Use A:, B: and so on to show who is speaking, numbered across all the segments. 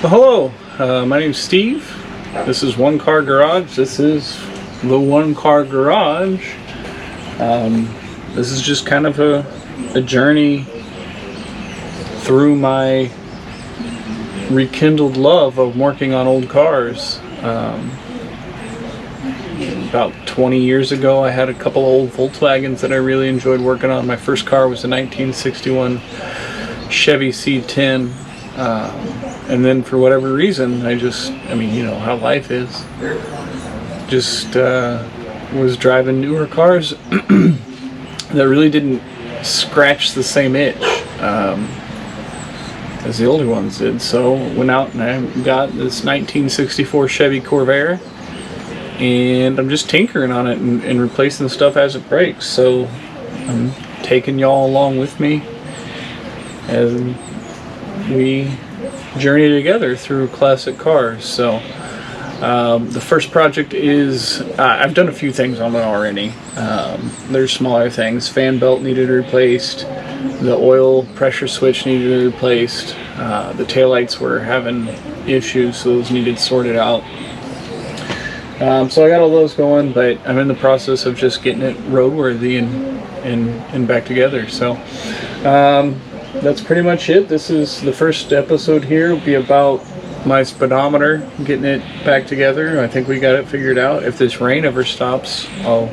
A: Well, hello, my name's Steve. This is One Car Garage. This is the One Car Garage. This is just kind of a journey through my rekindled love of working on old cars. About 20 years ago, I had a couple old Volkswagens that I really enjoyed working on. My first car was a 1961 Chevy C10. And then for whatever reason, I mean, you know how life is, just was driving newer cars that really didn't scratch the same itch as the older ones did. So went out and I got this 1964 Chevy Corvair, and I'm just tinkering on it and replacing stuff as it breaks. So I'm taking y'all along with me as we journey together through classic cars. So the first project is I've done a few things on it already. There's smaller things. Fan belt needed replaced, the oil pressure switch needed replaced, the taillights were having issues, so those needed sorted out. So I got all those going, but I'm in the process of just getting it roadworthy and back together. So that's pretty much it. This is the first episode here. It'll be about my speedometer, getting it back together. I think we got it figured out. If this rain ever stops, I'll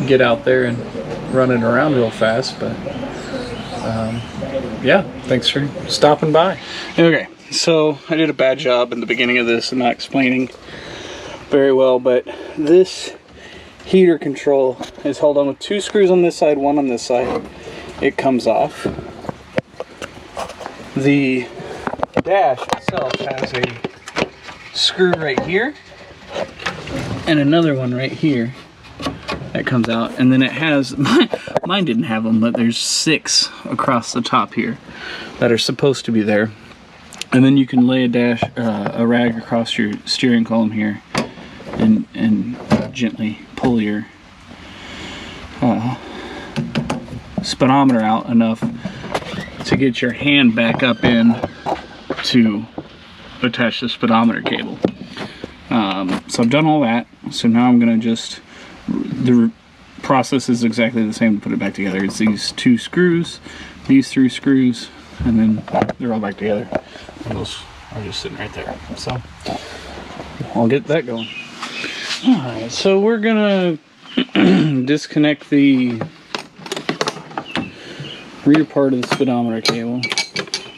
A: get out there and run it around real fast. But yeah, thanks for stopping by. Okay, so I did a bad job in the beginning of this and not explaining very well, but this heater control is held on with 2 screws on this side, 1 on this side. It comes off. The dash itself has a screw right here and another one right here that comes out, and then it has mine didn't have them, but there's 6 across the top here that are supposed to be there, and then you can lay a rag across your steering column here and gently pull your speedometer out enough to get your hand back up in to attach the speedometer cable. So I've done all that. So now I'm gonna the process is exactly the same to put it back together. It's these 2 screws, these 3 screws, and then they're all back together. And those are just sitting right there. So I'll get that going. Alright, so we're gonna disconnect the rear part of the speedometer cable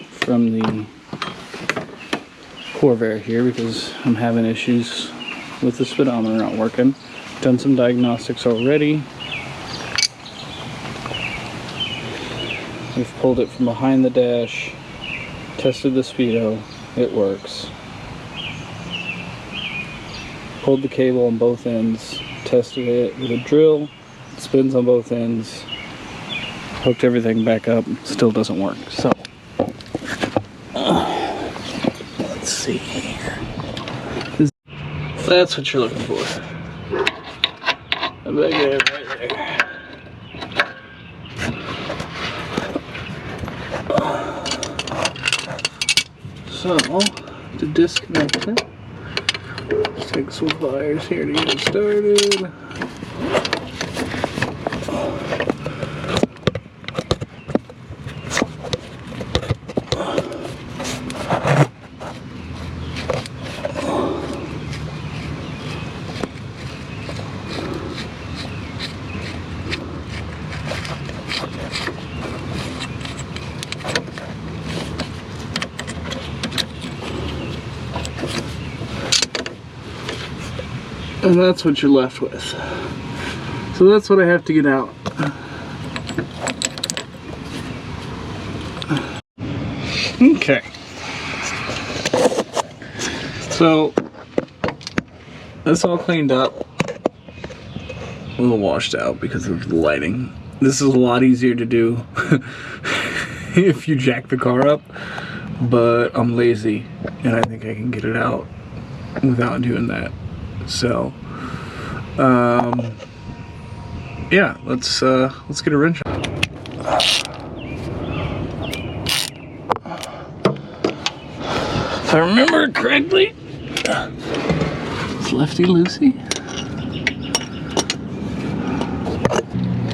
A: from the Corvair here because I'm having issues with the speedometer not working. Done some diagnostics already. We've pulled it from behind the dash, tested the speedo, it works. Pulled the cable on both ends, tested it with a drill, it spins on both ends, hooked everything back up, still doesn't work. So let's see here. That's what you're looking for. Right there, right there. So to disconnect it, let's take some pliers here to get it started. And that's what you're left with. So that's what I have to get out. Okay. So that's all cleaned up. A little washed out because of the lighting. This is a lot easier to do if you jack the car up, but I'm lazy and I think I can get it out without doing that. So yeah, let's get a wrench on. If I remember correctly, it's lefty loosey.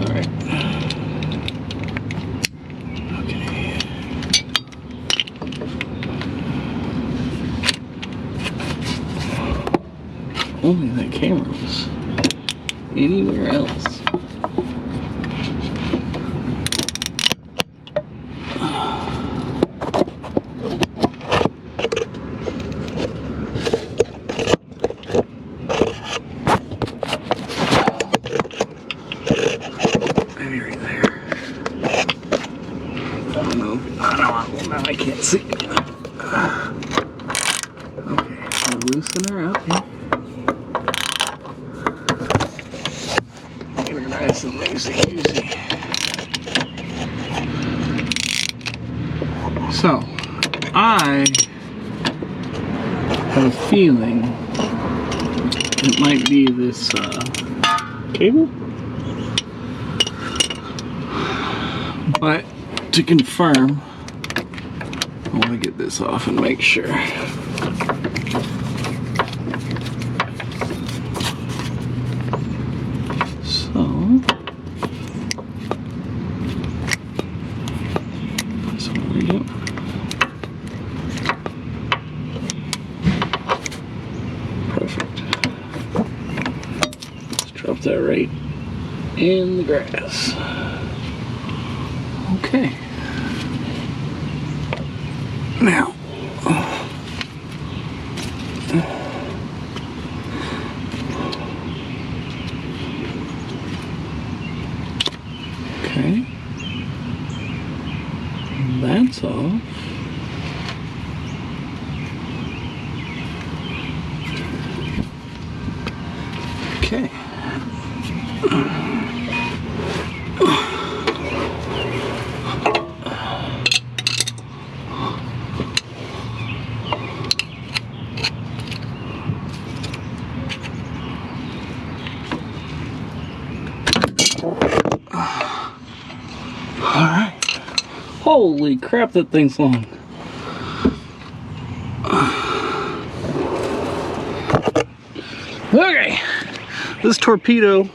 A: All right. Okay. Only that camera was anywhere else. Maybe right there. I don't know. Well, now I can't see. Okay, I'll loosen her up here. Get her nice and loosey-goosey. So, I have a feeling it might be this cable, but to confirm, I want to get this off and make sure. So, that's what we do. Perfect. Let's drop that right in the grass. Okay. Now, okay, that's off. Okay. Alright. Holy crap, that thing's long. Okay. This torpedo,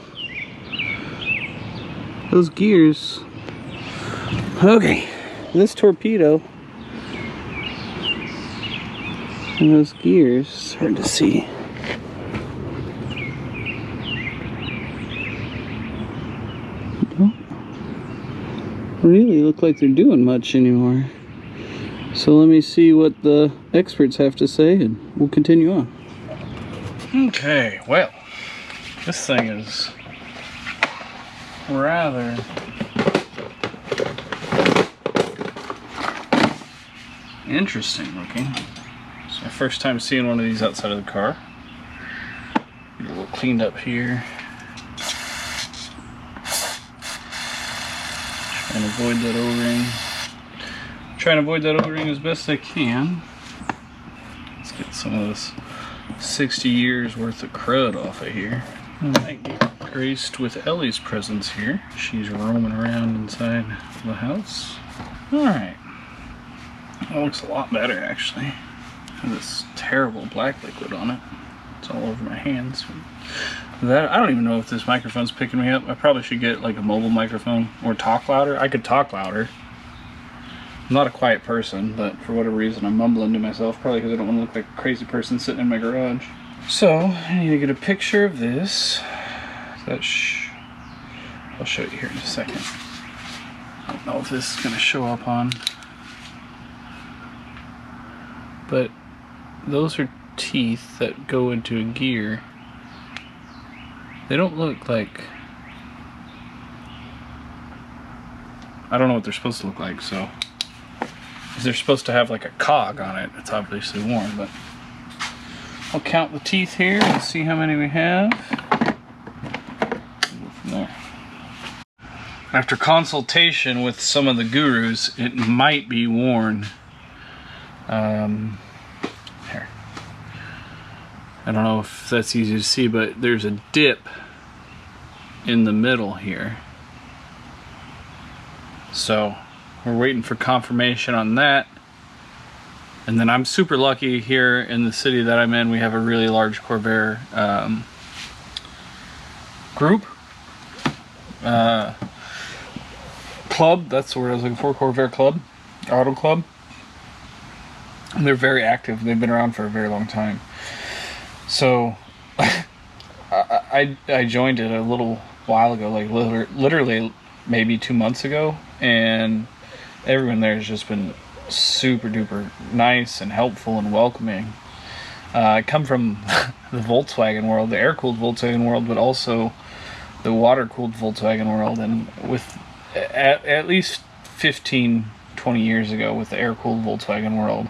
A: those gears. Okay. This torpedo and those gears, it's hard to see. Really look like they're doing much anymore. So let me see what the experts have to say and we'll continue on. Okay, well, this thing is rather interesting looking. It's my first time seeing one of these outside of the car. Get a little cleaned up here. And avoid that O-ring. Try and avoid that O-ring as best I can. Let's get some of this 60 years worth of crud off of here. I might be graced with Ellie's presence here. She's roaming around inside the house. Alright. That looks a lot better actually. Has this terrible black liquid on it. It's all over my hands. That, I don't even know if this microphone's picking me up. I probably should get like a mobile microphone or talk louder. I could talk louder. I'm not a quiet person, but for whatever reason I'm mumbling to myself, probably because I don't want to look like a crazy person sitting in my garage. So, I need to get a picture of this. I'll show you here in a second. I don't know if this is going to show up on. But those are teeth that go into a gear. They don't look like, I don't know what they're supposed to look like, so if they're supposed to have like a cog on it, it's obviously worn, but I'll count the teeth here and see how many we have. Go from there. After consultation with some of the gurus, it might be worn. Here. I don't know if that's easy to see, but there's a dip in the middle here. So we're waiting for confirmation on that. And then I'm super lucky here in the city that I'm in. We have a really large Corvair group. Club, that's the word I was looking for, Corvair Club, Auto Club. And they're very active. They've been around for a very long time. So I joined it a little while ago, like literally maybe 2 months ago, and everyone there has just been super duper nice and helpful and welcoming. I come from the Volkswagen world, the air-cooled Volkswagen world, but also the water-cooled Volkswagen world, and with at least 15-20 years ago with the air-cooled Volkswagen world,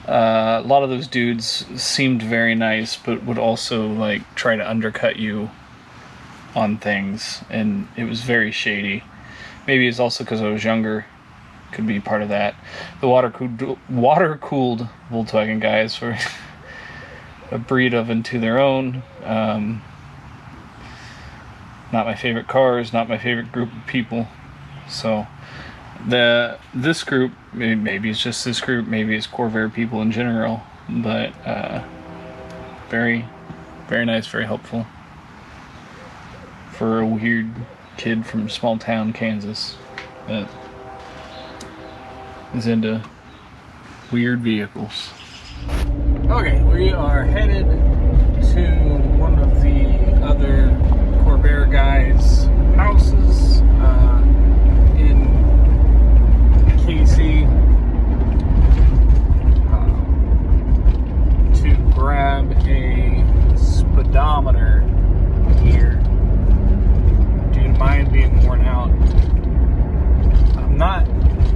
A: a lot of those dudes seemed very nice, but would also like try to undercut you on things, and it was very shady. Maybe it's also because I was younger, could be part of that. The water-cooled Volkswagen guys were a breed of unto their own. Not my favorite cars, not my favorite group of people. So this group, maybe it's just this group, maybe it's Corvair people in general, but very, very nice, very helpful for a weird kid from small town Kansas that is into weird vehicles. Okay, we are headed to one of the other Corvair guys' houses in KC to grab a speedometer gear due to mine being worn out. I'm not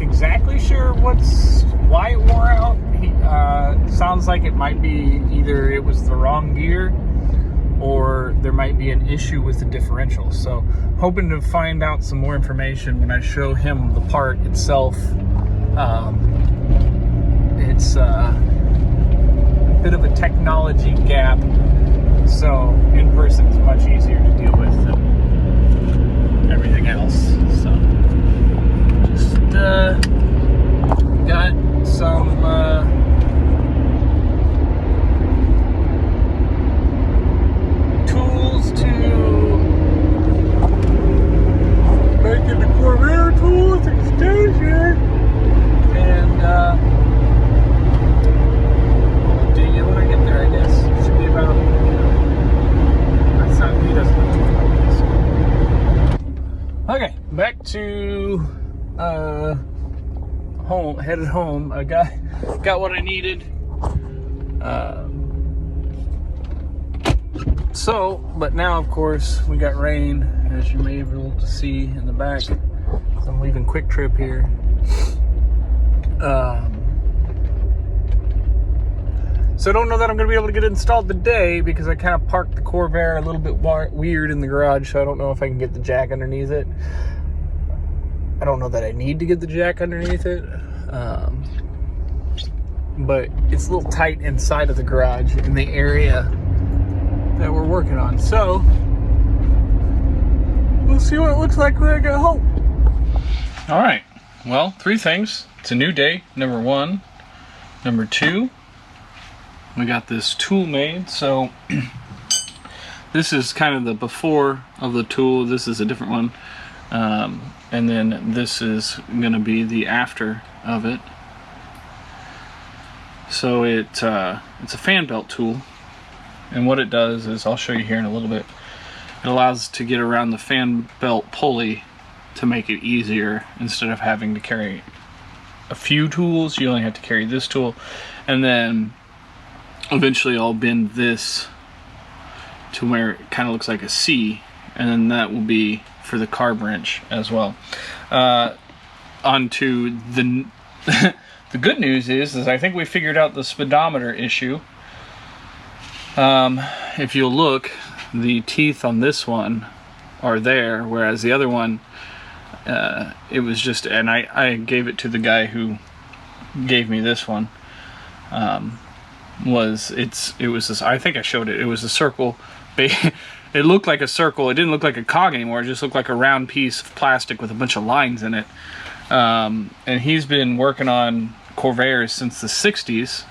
A: exactly sure why it wore out. Sounds like it might be either it was the wrong gear or there might be an issue with the differential. So hoping to find out some more information when I show him the part itself. It's a bit of a technology gap, so in person is much easier to deal with than everything else. So just got some tools to make it the Corvair tools extension, and I'll update you when I get there, I guess. It should be about, that's not, he doesn't know what this. Okay, back to home, headed home. I got what I needed. But now, of course, we got rain, as you may be able to see in the back. So I'm leaving Quick Trip here. So I don't know that I'm going to be able to get it installed today because I kind of parked the Corvair a little bit weird in the garage, so I don't know if I can get the jack underneath it. I don't know that I need to get the jack underneath it. But it's a little tight inside of the garage in the area that we're working on. So we'll see what it looks like when I get home. All right. Well, 3 things. It's a new day, number 1. Number 2, we got this tool made. So this is kind of the before of the tool. This is a different one. And then this is going to be the after of it. So it's a fan belt tool, and what it does is, I'll show you here in a little bit, it allows to get around the fan belt pulley to make it easier. Instead of having to carry a few tools, you only have to carry this tool, and then eventually I'll bend this to where it kind of looks like a C, and then that will be for the carb wrench as well. Onto the the good news is I think we figured out the speedometer issue. If you'll look, the teeth on this one are there, whereas the other one, it was just, and I gave it to the guy who gave me this one. It was this, I think I showed it. It was a circle. It looked like a circle. It didn't look like a cog anymore. It just looked like a round piece of plastic with a bunch of lines in it. And he's been working on Corvairs since the 60s.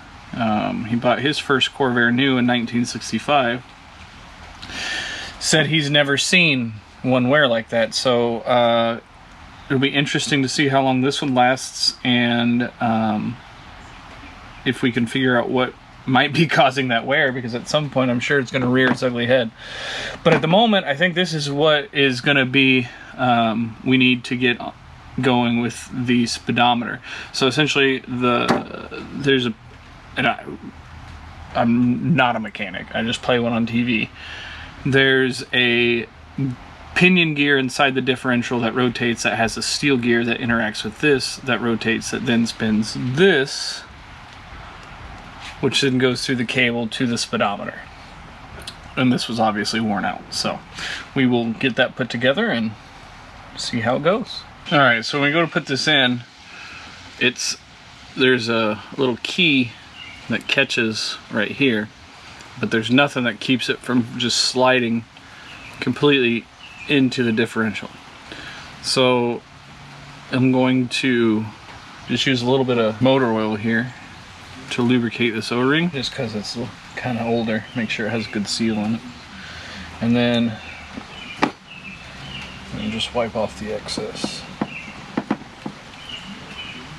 A: He bought his first Corvair new in 1965. Said he's never seen one wear like that, so it'll be interesting to see how long this one lasts, and if we can figure out what might be causing that wear, because at some point I'm sure it's going to rear its ugly head. But at the moment, I think this is what is going to be, we need to get going with the speedometer. So essentially, I'm not a mechanic, I just play one on TV. There's a pinion gear inside the differential that rotates, that has a steel gear that interacts with this, that rotates, that then spins this, which then goes through the cable to the speedometer. And this was obviously worn out, so we will get that put together and see how it goes. Alright, so when we go to put this in, there's a little key that catches right here, but there's nothing that keeps it from just sliding completely into the differential. So I'm going to just use a little bit of motor oil here to lubricate this O-ring, just because it's kind of older, make sure it has a good seal on it. And then just wipe off the excess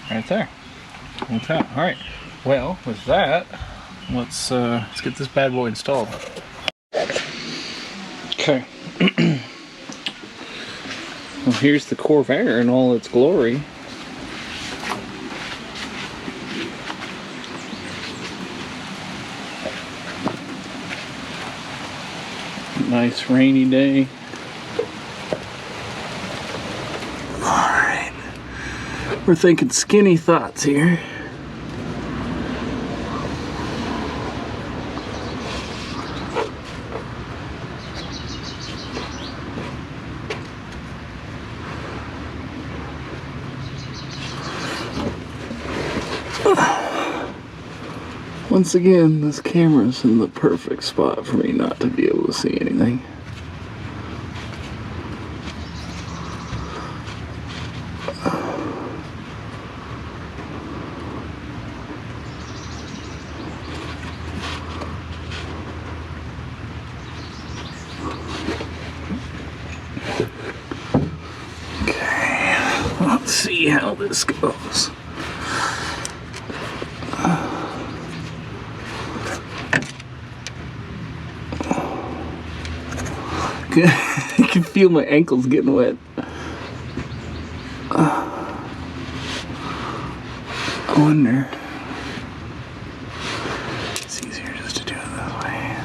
A: right there. Like that. Alright, well, with that, let's get this bad boy installed. Okay. Well, here's the Corvair in all its glory. Nice rainy day. Alright. We're thinking skinny thoughts here. Once again, this camera's in the perfect spot for me not to be able to see anything. Okay, let's see how this goes. I can feel my ankles getting wet. I wonder. It's easier just to do it this way.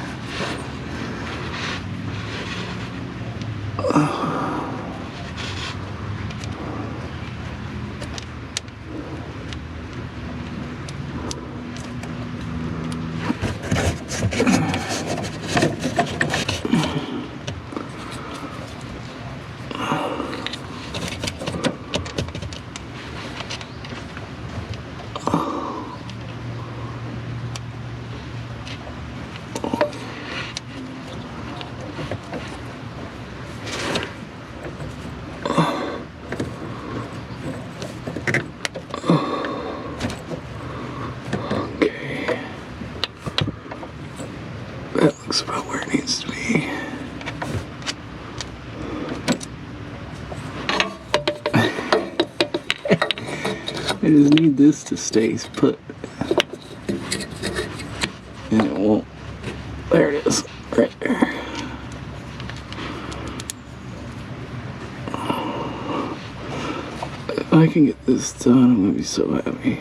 A: That looks about where it needs to be. I just need this to stay put. And it won't. There it is. Right there. If I can get this done, I'm going to be so happy.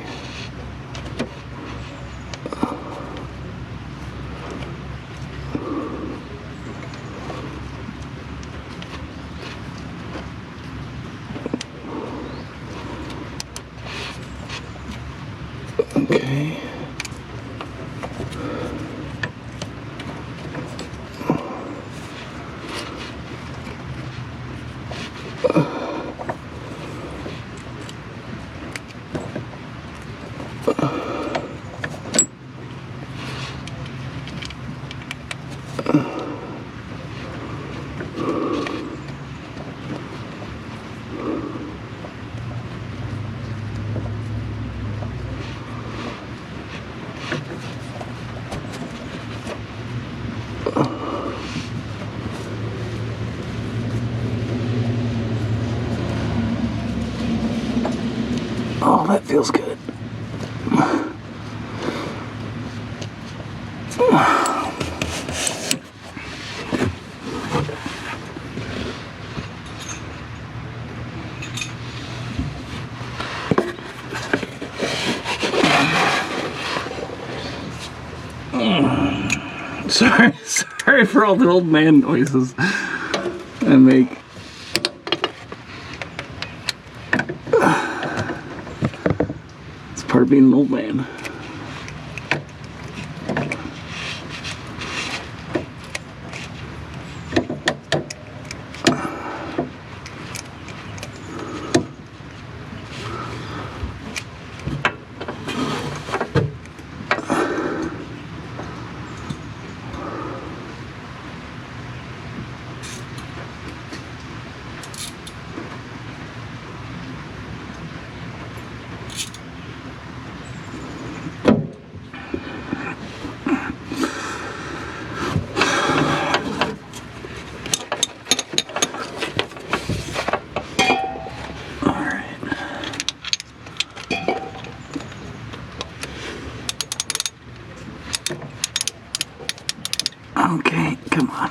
A: Okay. Oh, that feels good. Sorry for all the old man noises I make. It's part of being an old man. Okay, come on.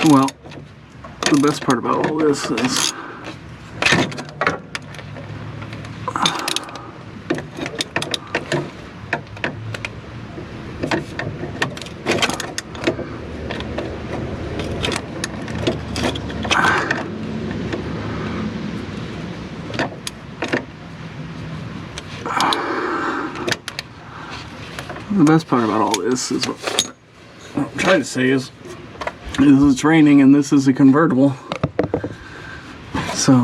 A: Well, the best part about all this is what I'm trying to say is it's raining and this is a convertible, so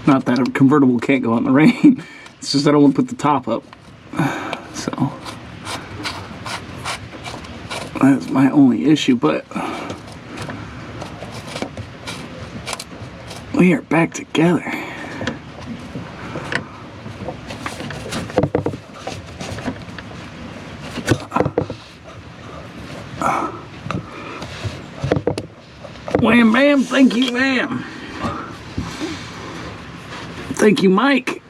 A: not that a convertible can't go out in the rain, it's just I don't want to put the top up, so that's my only issue. But we are back together. Wham bam, thank you ma'am. Thank you Mike.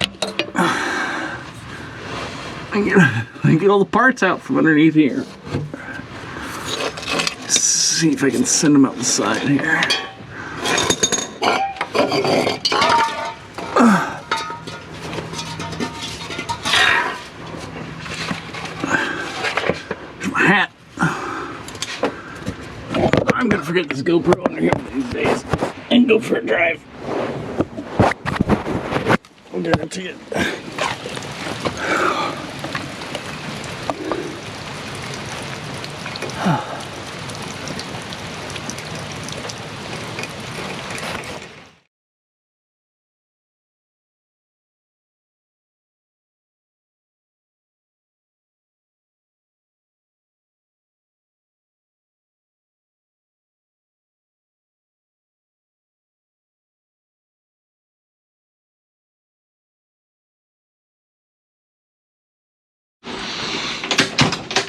A: I get all the parts out from underneath here. See if I can send them out the side here. There's my hat. I'm gonna forget this GoPro under here these days and go for a drive. I'm gonna have to get.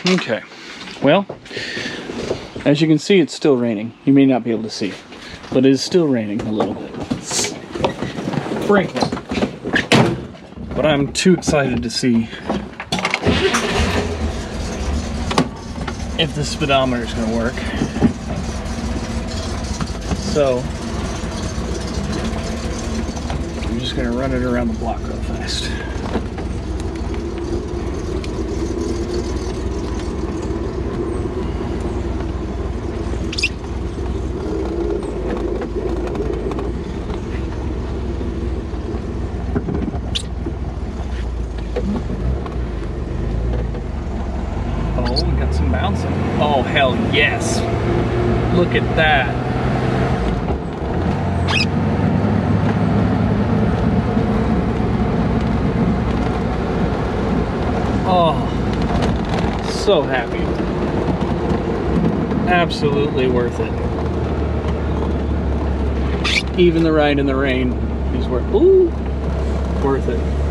A: Okay, well, as you can see, it's still raining. You may not be able to see, but it is still raining a little bit. It's sprinkling. But I'm too excited to see if the speedometer is going to work. So, I'm just going to run it around the block real fast. Oh, hell yes. Look at that. Oh, so happy. Absolutely worth it. Even the ride in the rain is worth it.